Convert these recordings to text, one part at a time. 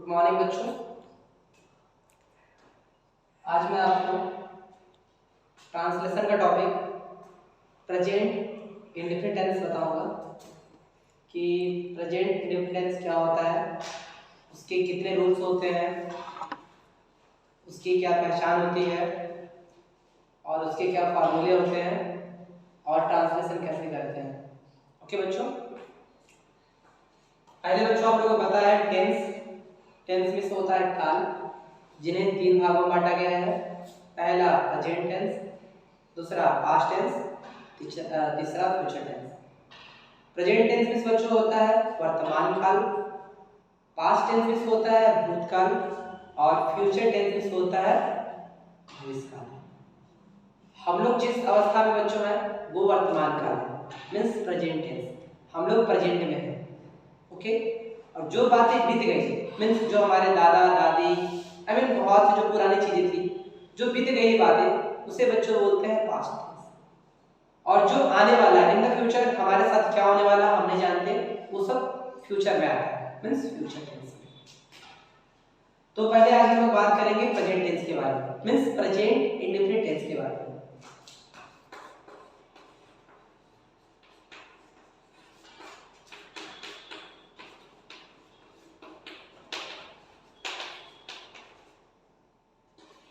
Good morning बच्चों। आज मैं आपको ट्रांसलेशन का टॉपिक प्रेजेंट इंडेफिनिट टेंस बताऊंगा कि प्रेजेंट इंडेफिनिट टेंस क्या होता है, उसके कितने रूल्स होते हैं, उसकी क्या पहचान होती है और उसके क्या फार्मूले होते हैं और ट्रांसलेशन कैसे करते हैं। ओके बच्चों, पहले बच्चों आप लोगों को पता है टेंस में से होता है काल, जिन्हें 3 भागों में बांटा गया है। पहला प्रेजेंट टेंस, दूसरा पास्ट टेंस, तीसरा फ्यूचर टेंस। प्रेजेंट टेंस में बच्चों होता है वर्तमान काल, पास्ट टेंस में होता है भूतकाल और फ्यूचर टेंस में होता है भविष्यकाल। हम लोग जिस अवस्था में बच्चों हैं वो वर्तमान काल है, मीन्स प्रेजेंट टेंस। हम लोग प्रेजेंट में हैं, ओके। और जो बातें बीत गई मीन्स जो हमारे दादा दादी बहुत सी जो पुरानी चीजें थी जो बीत गई बातें, उसे बच्चों बोलते हैं पास्ट टेंस। और जो आने वाला है इन द फ्यूचर, हमारे साथ क्या होने वाला हम नहीं जानते, वो सब फ्यूचर में आता है, मीन्स फ्यूचर टेंस। तो पहले आज हम लोग बात करेंगे प्रेजेंट टेंस के बारे में, मीन्स प्रेजेंट इंडेफिनिट टेंस के बारे में।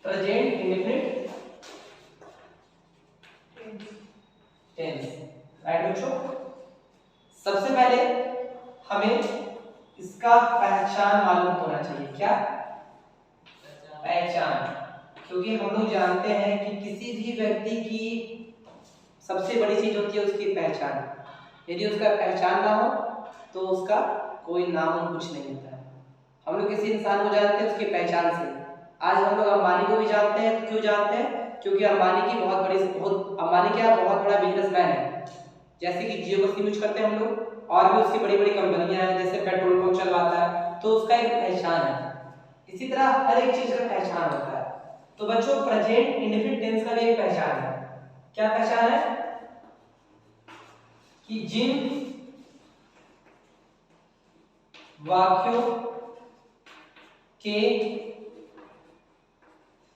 प्रेजेंट इंडेफिनिट टेंस, राइट बच्चों। सबसे पहले हमें इसका पहचान मालूम होना चाहिए। क्या पहचान? क्योंकि हम लोग जानते हैं कि किसी भी व्यक्ति की सबसे बड़ी चीज होती है उसकी पहचान। यदि उसका पहचान ना हो तो उसका कोई नाम और कुछ नहीं होता है। हम लोग किसी इंसान को जानते हैं उसकी पहचान से। आज हम लोग अंबानी को भी जानते हैं, क्यों जानते हैं? क्योंकि अंबानी की अंबानी क्या बहुत बड़ा बिजनेसमैन है। जैसे कि जियो का सिम यूज करते हैं हम लोग, और भी उसकी बड़ी बड़ी कंपनियां हैं, जैसे पेट्रोल पंप चलवाता है, तो उसका एक पहचान है। इसी तरह हर एक चीज का पहचान होता है। तो बच्चों प्रेजेंट इंडेफिनिट टेंस का भी एक पहचान है। क्या पहचान है? कि जिन वाक्यों के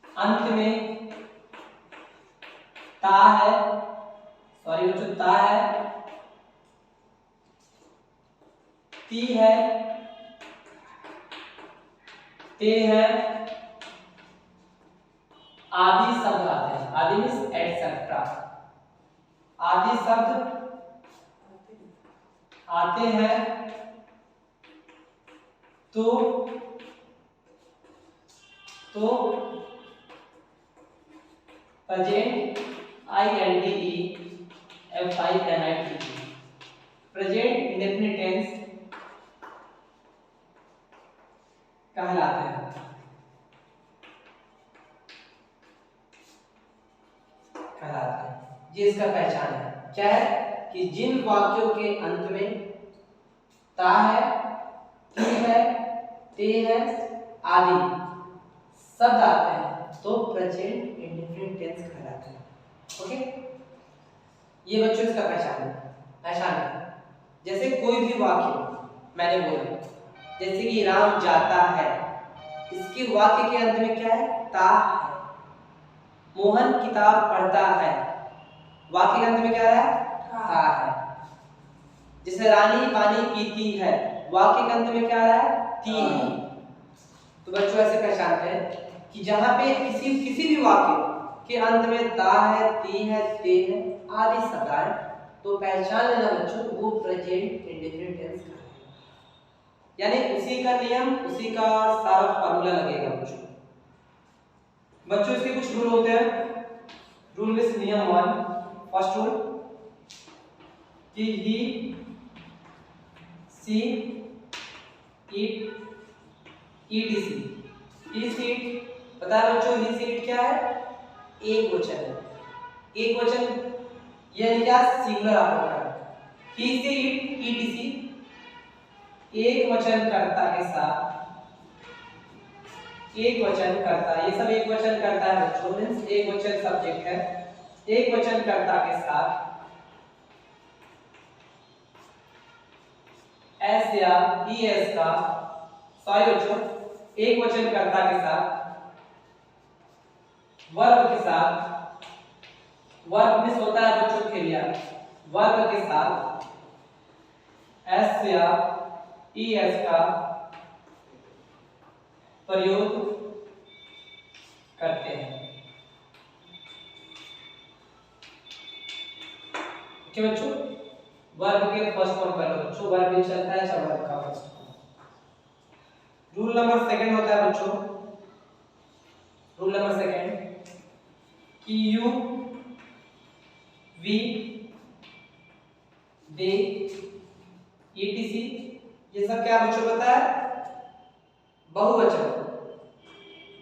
अंत में ता है, सॉरी बच्चों ता है, ती है, ते है, आदि शब्द आते हैं। आदि मीन्स एटसेट्रा। आदि शब्द आते हैं तो present INDEFINIT present indefinite tense कहलाते हैं। ये इसका पहचान है। क्या है? कि जिन वाक्यों के अंत में ता है, ती है, ते है, आदि शब्द आते हैं तो प्रेजेंट इंडेफिनिट टेंस कहलाते हैं। ओके, ये बच्चों इसका पहचान है। जैसे कोई भी वाक्य मैंने बोला, जैसे कि राम जाता है, इसके वाक्य के अंत में क्या है? ता है। मोहन किताब पढ़ता है, वाक्य के अंत में क्या है? ता है। जैसे रानी पानी पीती है, वाक्य के अंत में क्या है? ती है। तो बच्चों ऐसे पहचानते हैं कि जहां पे किसी भी वाक्य के अंत में ता है, ती है, ते है, आदि शब्द आए, तो पहचान लेना बच्चों वो प्रेजेंट इंडेफिनिट टेंस का है। यानी उसी का नियम, उसी का सारा फार्मूला लगेगा बच्चों इसके कुछ रूल होते हैं। रूल में नियम 1, फर्स्ट रूल कि he see it ETC। He see it पता है बच्चों, ही सी इट क्या है? एक वचन है। एक वचन यानी क्या? सिंगुलर आपको है। ही सी इट ETC एक वचन कर्ता के साथ, एक वचन कर्ता, ये सब एक वचन कर्ता है बच्चों, मींस एक वचन सब्जेक्ट है। एक वचन कर्ता के साथ एस या ES का, सॉरी बच्चों एक वचन कर्ता के साथ वर्ब के साथ, वर्ब मिस होता है बच्चों क्रिया, वर्ब के साथ एस या ईएस का प्रयोग करते हैं। ओके बच्चों, वर्ब के फर्स्ट फॉर्म पर बच्चों वर्ब भी चलता है, अच्छा वर्ब का first form. Rule number second होता है बच्चों, रूल नंबर सेकंड कि यू वी दे ईटीसी ये सब क्या बच्चों पता है, बहुवचन,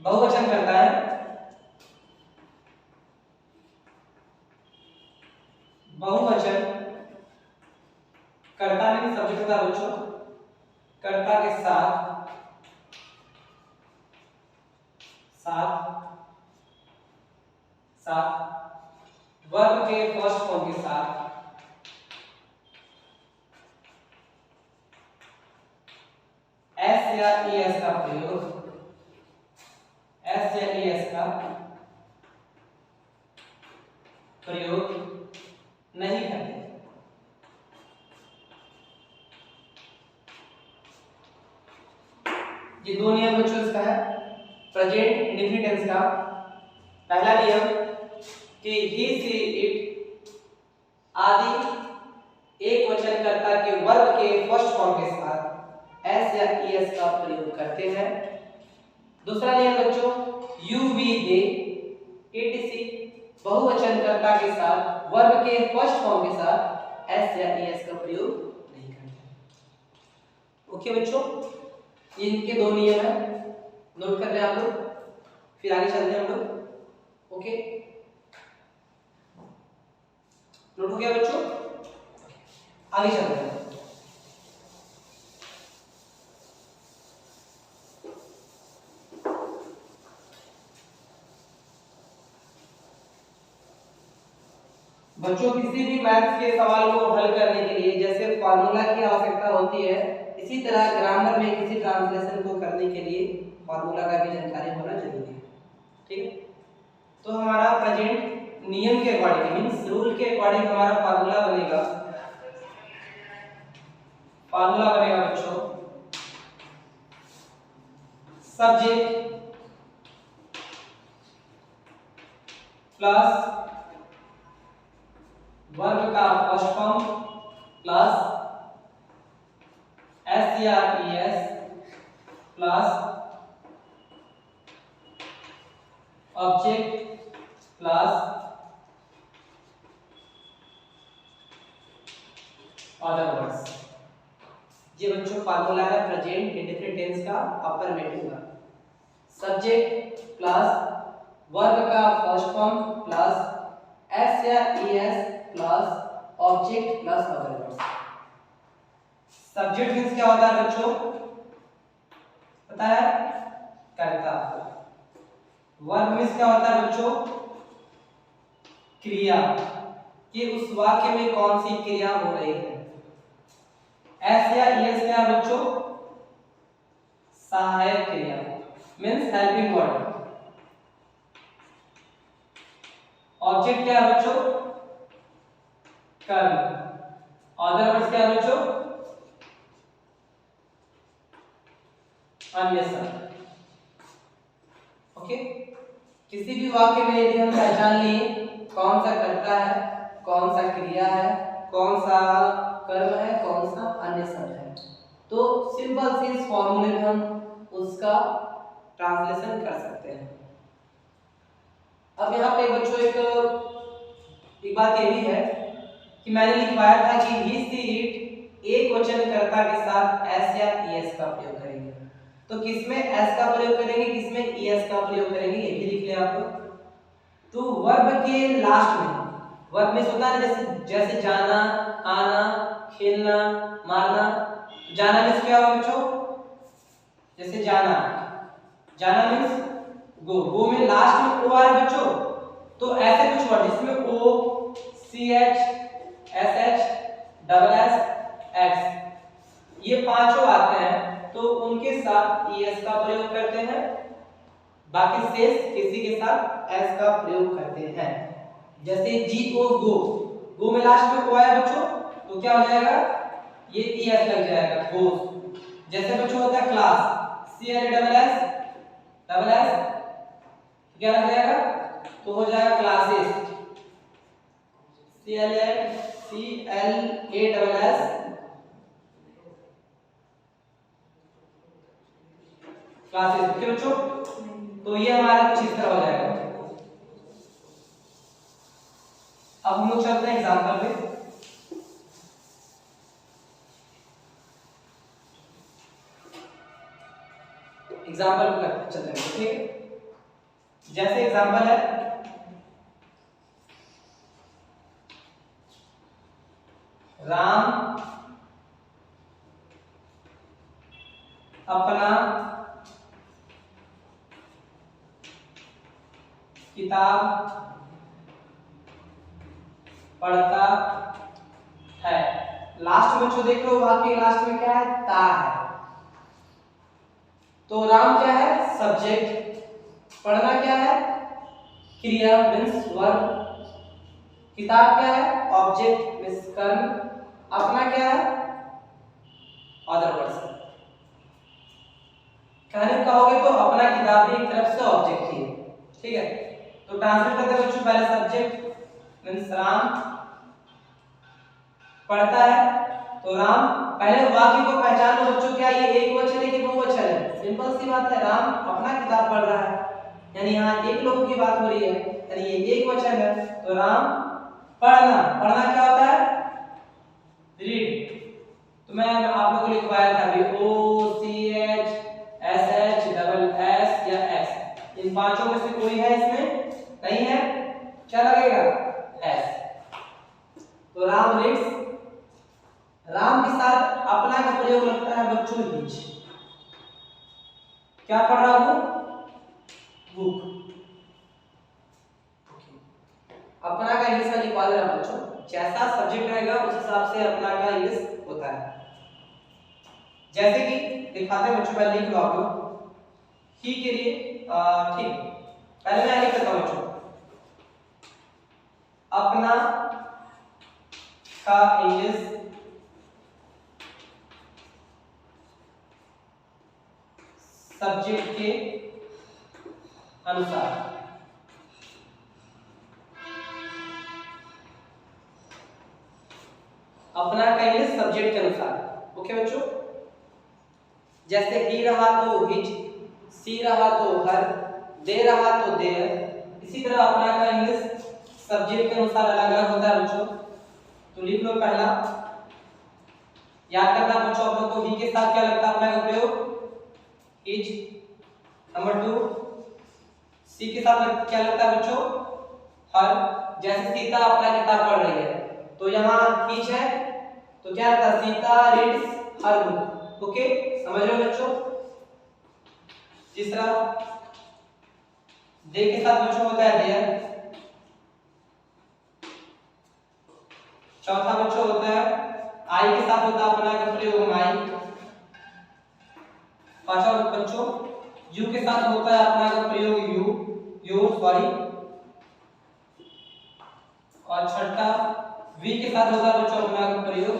बहुवचन करता है, बहुवचन कर्ता में सब्जेक्ट होता है बच्चों, कर्ता के साथ वर्ब के फर्स्ट फॉर्म के साथ एस या ईएस का प्रयोग, एस या ईएस का प्रयोग नहीं करते। ये दो नियम बच्चों इसका है प्रेजेंट इंडेफिनिट टेंस का। पहला नियम कि ही सी इट आदि एक वचन कर्ता के वर्ब के फर्स्ट फॉर्म के साथ एस या ईएस का प्रयोग करते हैं। दूसरा नियम बच्चों यू वी दे ईटीसी बहुवचन कर्ता के साथ वर्ब के फर्स्ट फॉर्म के साथ एस या ईएस का प्रयोग नहीं करते। ओके बच्चों, ये इनके दो नियम है, नोट कर रहे हैं आप लोग, फिर आगे चलते हैं हम लोग। ओके, नोट हो गया बच्चों, आगे चलते हैं। बच्चों किसी भी मैथ्स के सवाल को हल करने के लिए जैसे फार्मूला की आवश्यकता होती है, इसी तरह ग्रामर में किसी ट्रांसलेशन को करने के लिए फार्मूला का भी जानकारी होना जरूरी है। ठीक है, तो हमारा प्रेजेंट नियम के अकॉर्डिंग मींस रूल के अकॉर्डिंग हमारा फार्मूला बनेगा, फार्मूला बनेगा बच्चों सब्जेक्ट प्लस वर्ब का फर्स्ट फॉर्म प्लस एस या ES plus object plus other words. ये बच्चों फार्मूला है प्रेजेंट इंडेफिनिट टेंस का अफर्मेटिव का। सब्जेक्ट प्लस वर्ब का फर्स्ट फॉर्म प्लस एस या ES plus object plus other words. Subject means क्या होता है बच्चों पता है, कर्ता। वर्ब मींस क्या होता है बच्चों, क्रिया, कि उस वाक्य में कौन सी क्रिया हो रही है। एस या ईएस क्या है बच्चों, सहायक क्रिया मींस हेल्पिंग वर्ड। ऑब्जेक्ट क्या है बच्चों, कर्म। अदर वर्ड्स क्या है बच्चों, अन्य सब। ओके, किसी भी वाक्य में यदि हम पहचान लिए कौन सा कर्ता है, कौन सा क्रिया है, कौन सा कर्म है, कौन सा अन्य शब्द है, तो सिंपल से इस फॉर्मूले में हम उसका ट्रांसलेशन कर सकते हैं। अब यहाँ पे बच्चों एक बात ये भी है कि मैंने लिखवाया था कि ही सी इट एक वचन कर्ता के साथ एस या ईएस का प्रयोग करेंगे। तो किसमें एस का प्रयोग करेंगे, किसमें ईएस का प्रयोग करेंगे, ये भी लिख लें आप लोग। तो वर्ब के लास्ट में वर्ब में होता है जैसे जाना, आना, खेलना, मारना। जाना मींस क्या होगा बच्चों, जैसे जाना, जाना मींस गो, गो में लास्ट में ओ आ रहा है बच्चों, तो ऐसे कुछ वर्ड जिसमें O, C H, S H, double S, X ये पांचों आते हैं, तो तो उनके साथ ES का प्रयोग करते हैं, बाकी शेष किसी के साथ S का प्रयोग करते हैं। जैसे GO गो, गो में लास्ट में ओ आया बच्चों तो क्या हो जाएगा, ये ES लग जाएगा गोस। जैसे बच्चों होता है क्लास, CLASS क्या लग जाएगा, तो हो जाएगा क्लासेस, CLASS क्लासेस। ओके बच्चों, तो ये हमारा कुछ इस तरह हो जाएगा। अब हम लोग चलते हैं एग्जांपल पे। एग्जांपल पे चलते हैं, ठीक है। जैसे एग्जांपल है राम अपना किताब पढ़ता है। लास्ट में जो देख रहे हो वाक्य लास्ट में क्या है, ता है। तो राम क्या है, सब्जेक्ट, पढ़ना क्या है, क्रिया मींस वर्ब, किताब क्या है, ऑब्जेक्ट मींस कर्म, अपना क्या है, अदर पर्सन। कहने कहोगे तो अपना किताब भी एक तरफ से ऑब्जेक्ट ही है, ठीक है। तो ट्रांसलेट करते हैं बच्चों, पहले सब्जेक्ट मींस राम पढ़ता है, तो राम, पहले वाक्य को पहचान लो बच्चों, क्या ये एक वचन है कि बहुवचन है। सिंपल सी बात है, राम अपना किताब पढ़ रहा है, यानी यहाँ एक लोगों की बात हो रही है, यानी ये एक वचन है। तो राम पढ़ना, पढ़ना क्या होता है, रीड। तो मैं आप लोगों को लिखवाया था अभी OCH SH या S, इन पांचों में से कोई है इसमें, नहीं है, क्या लगेगा, S। तो राम रीड्स, राम के साथ अपना का प्रयोग लगता है बच्चों हिज, क्या पढ़ रहा हूं, बुक। अपना का इंग्लिश में लिखवा दे रहा बच्चों, जैसा सब्जेक्ट रहेगा उस हिसाब से अपना का इंग्लिश होता है। जैसे कि दिखाते हैं बच्चों, पहले लिख लो आप लोग ही के लिए, ठीक, पहले मैं लिख देता हूं बच्चों, अपना का इंग्लिश सब्जेक्ट के अनुसार, अपना का इंग्लिश सब्जेक्ट के अनुसार। ओके बच्चों, जैसे ही रहा तो हिज, सी रहा तो हर, दे रहा तो देयर। इसी तरह अपना का इंग्लिश सब्जेक्ट के अनुसार अलग अलग होता है बच्चों। तो लिख लो, पहला याद करना बच्चों आप लोग को, ही के साथ क्या लगता है अपना का प्रयोग, हिज। नंबर 2, सी के साथ क्या लगता है बच्चों, हर। जैसे सीता अपना किताब पढ़ रही है, तो यहाँ हिज है, तो क्या लगता है, सीता रीड्स हर बुक। ओके, समझ रहे हो बच्चों। तीसरा, दे के साथ बच्चों होता है देयर। चौथा बच्चों होता है आई के साथ होता है अपना का प्रयोग माई। पांचवा बच्चों, यू के साथ होता है अपना का प्रयोग यू, योर, सॉरी। और छठा, वी के साथ होता है बच्चों अपना का प्रयोग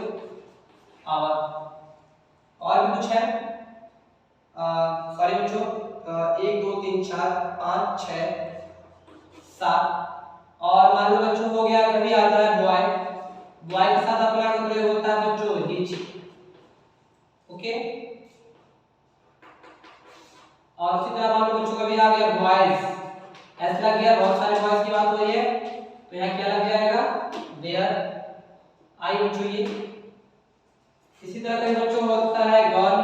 आवर। और भी कुछ है, सॉरी बच्चों, 1 2 3 4 5 6 7। और मान लो बच्चों हो गया, कभी आता है बॉय, बॉय के साथ अपना का प्रयोग होता है बच्चों हिज। ओके, और इसी तरह मान लो बच्चों कभी आ गया बॉयज, एस लग गया, बहुत सारे बॉयज की बात हो रही है, तो यहाँ क्या लग जाएगा, देयर, आई बच्चों ये। इसी तरह कई बच्चों होता है गर्ल,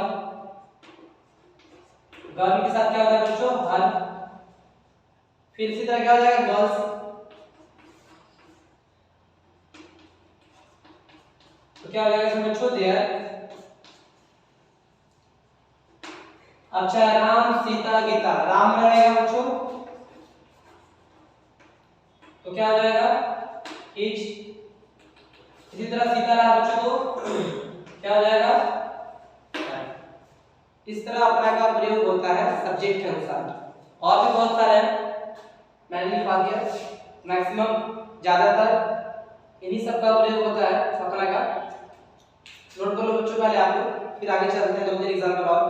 गर्ल के साथ क्या होता है बच्चों, हर। फिर इसी तरह क्या हो जाएगा, गर्ल्स, तो क्या हो जाएगा इसमें बच्चों, देयर। अच्छा, राम सीता गीता, राम रहेगा बच्चों, तो क्या हो जाएगा, हिज। इसी तरह सीता रहा बच्चों, तो क्या हो जाएगा, इस तरह अपना का प्रयोग होता है सब्जेक्ट के अनुसार। और भी बहुत सारे हैं, मैंने लिखा दिया, मैक्सिमम ज्यादातर इन्हीं सब का प्रयोग होता है अपना का। नोट कर लो बच्चों पहले आप लोग, फिर आगे चलते हैं 2-3 एग्जांपल और।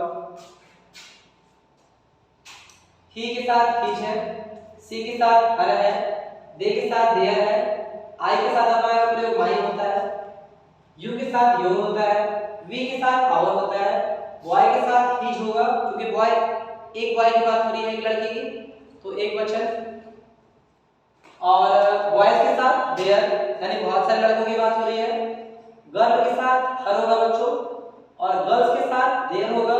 ही के साथ हिज है, सी के साथ हर है, दे के साथ देयर है, आई के साथ अपना का प्रयोग माई होता है, यू के साथ योर होता है, वी के साथ आवर होता है, बॉय के साथ हिज होगा क्योंकि बॉय, एक बॉय की बात हो रही है एक लड़के की, तो एक वचन। और बॉयज के साथ देयर यानी बहुत सारे लड़कों की बात हो रही है। गर्ल के साथ हर होगा बच्चों, और गर्ल्स के साथ देयर होगा,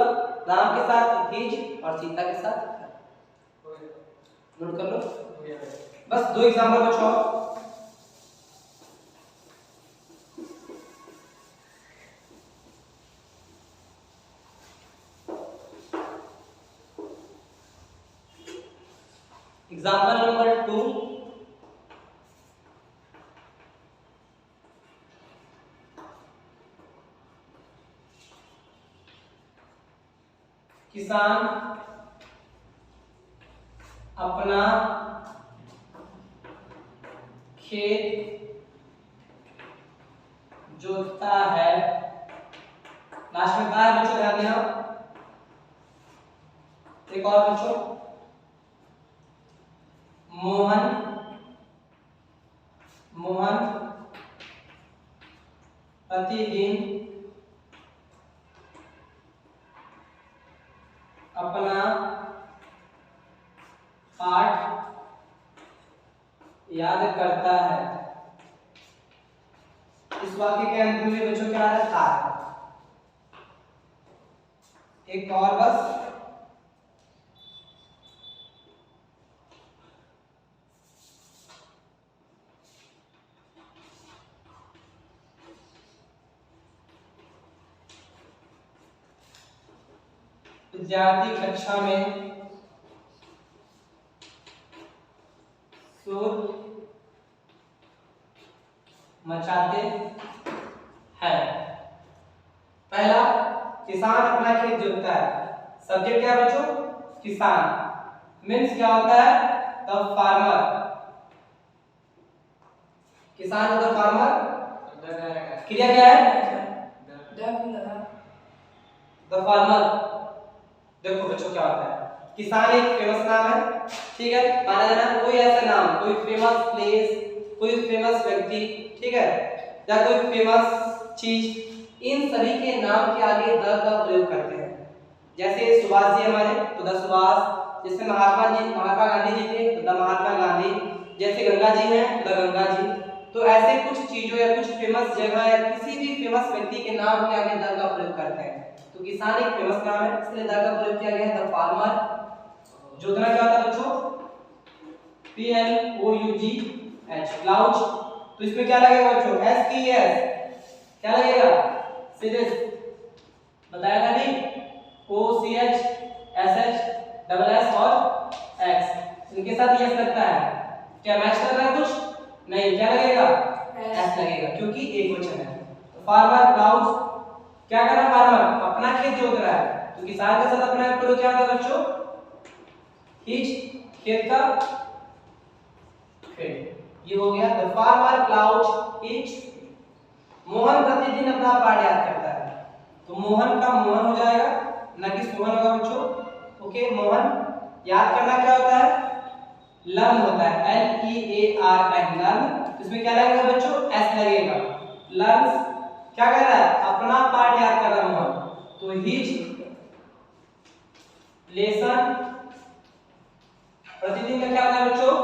राम के साथ हिज और सीता के साथ हर। नोट कर लो, बस 2 एग्जांपल बच्चों। एग्जांपल नंबर 2, किसान अपना खेत जोतता है। लास्ट में कहा है बच्चों, ध्यान देना। एक और बच्चों, मोहन प्रतिदिन अपना पाठ याद करता है। इस वाक्य के अंत में बच्चों क्या है? था। एक और बस, विद्यार्थी कक्षा में शोर मचाते हैं। पहला, किसान अपना खेत जोतता है। सब्जेक्ट क्या है बच्चों? किसान। मीन्स क्या होता है? The farmer. किसान द फार्मर। क्रिया क्या है? The farmer. देखो बच्चों क्या होता है, किसान एक फेमस नाम है, ठीक है, माना जाना कोई ऐसा नाम, कोई फेमस प्लेस, कोई फेमस व्यक्ति, ठीक है, या कोई फेमस चीज, इन सभी के नाम के आगे द का प्रयोग करते हैं। जैसे सुभाष जी हमारे, तो द सुभाष। जैसे महात्मा गांधी जी थे, तो द महात्मा गांधी। जैसे गंगा जी हैं, तो द गंगा जी। तो ऐसे कुछ चीजों या कुछ फेमस जगह या किसी भी फेमस व्यक्ति के नाम के आगे द का प्रयोग करते हैं। तो किसान एक फेमस नाम है, इसलिए द का प्रयोग किया गया है, द फार्मर। जोतना क्या होता है बच्चों? PLOUGH, ploughs. तो इसमें क्या लगेगा बच्चों? SES। क्या लगेगा? सीरीज। बताया था नहीं? OCH SH और X, इनके साथ यस लगता है। क्या मैच कर रहा है कुछ? नहीं। क्या लगेगा? S लगेगा, क्योंकि एक वचन है। तो फार्मर प्लाउज, क्या कर रहा है फार्मर? अपना खेत जोत रहा है। तो किसान के साथ अपना प्रयोग क्या होता है बच्चों? हिज, खेत का खेत। ये हो गया the farmer ploughs his. Mohan प्रतिदिन अपना पाठ याद करता है। तो मोहन का मोहन हो जाएगा, ना कि सोहन होगा बच्चों। ओके, मोहन। याद करना क्या होता है? लर्न होता है, LEARN, लर्न। इसमें क्या लगेगा बच्चों? S लगेगा। लर्न क्या कर रहा है? अपना पाठ याद कर रहा है मोहन। तो हिज लेसन, प्रतिदिन का क्या होता है बच्चों?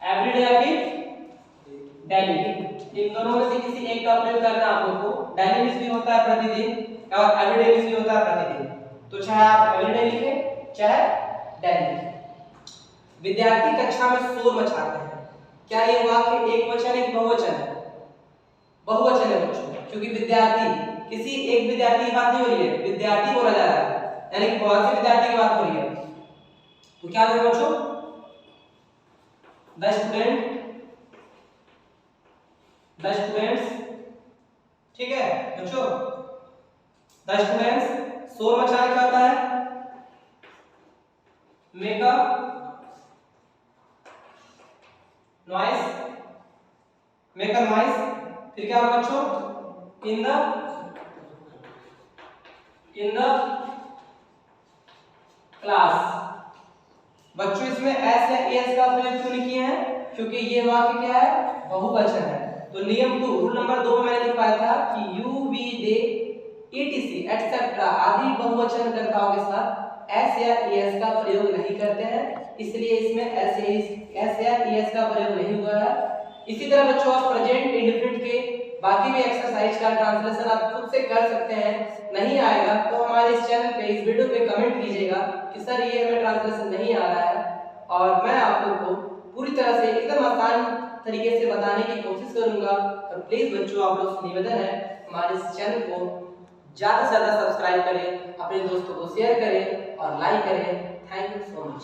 एवरीडे या फिर डेली। इन दोनों में से किसी एक का प्रयोग करना आप लोग को। डेली मींस भी होता है प्रतिदिन, और एवरीडे मींस भी होता है प्रतिदिन। तो चाहे आप एवरीडे लिखें चाहे डेली लिखें। विद्यार्थी कक्षा में शोर मचाते हैं। क्या ये वाक्य एक वचन है कि बहुवचन है? बहुवचन है बच्चों, क्योंकि विद्यार्थी, किसी एक विद्यार्थी की बात नहीं हो रही है, विद्यार्थी बोला जा रहा है, यानी कि बहुत से विद्यार्थी की बात हो रही है। तो क्या होगा बच्चों? द स्टूडेंट्स, ठीक है बच्चों, द स्टूडेंट्स शोर मचाना क्या होता है? Make a noise, make a noise. फिर क्या होगा बच्चों? In the class. बच्चों इसमें एस या एस का प्रयोग क्यों नहीं किए हैं? क्योंकि ये वाक्य क्या है? बहुवचन है। तो नियम 2 रूल नंबर 2 में मैंने लिखवाया था कि you we they E T C etcetera आदि बहुवचन कर्ताओं के साथ एस या एस का प्रयोग नहीं करते हैं, इसलिए इसमें एस या एस का प्रयोग नहीं हुआ है। इसी तरह बच्चों आप प्रेजेंट इंडेफिनिट के बाकी भी एक्सरसाइज का ट्रांसलेशन आप खुद से कर सकते हैं। नहीं आएगा तो हमारे इस चैनल पे इस वीडियो पे कमेंट कीजिएगा कि सर ये हमें ट्रांसलेशन नहीं आ रहा है, और मैं आप लोग को पूरी तरह से एकदम आसान तरीके से बताने की कोशिश करूंगा। और प्लीज बच्चों आप लोग से निवेदन है हमारे इस चैनल को ज्यादा से ज्यादा सब्सक्राइब करें, अपने दोस्तों को शेयर करें और लाइक करें। Thank you so much.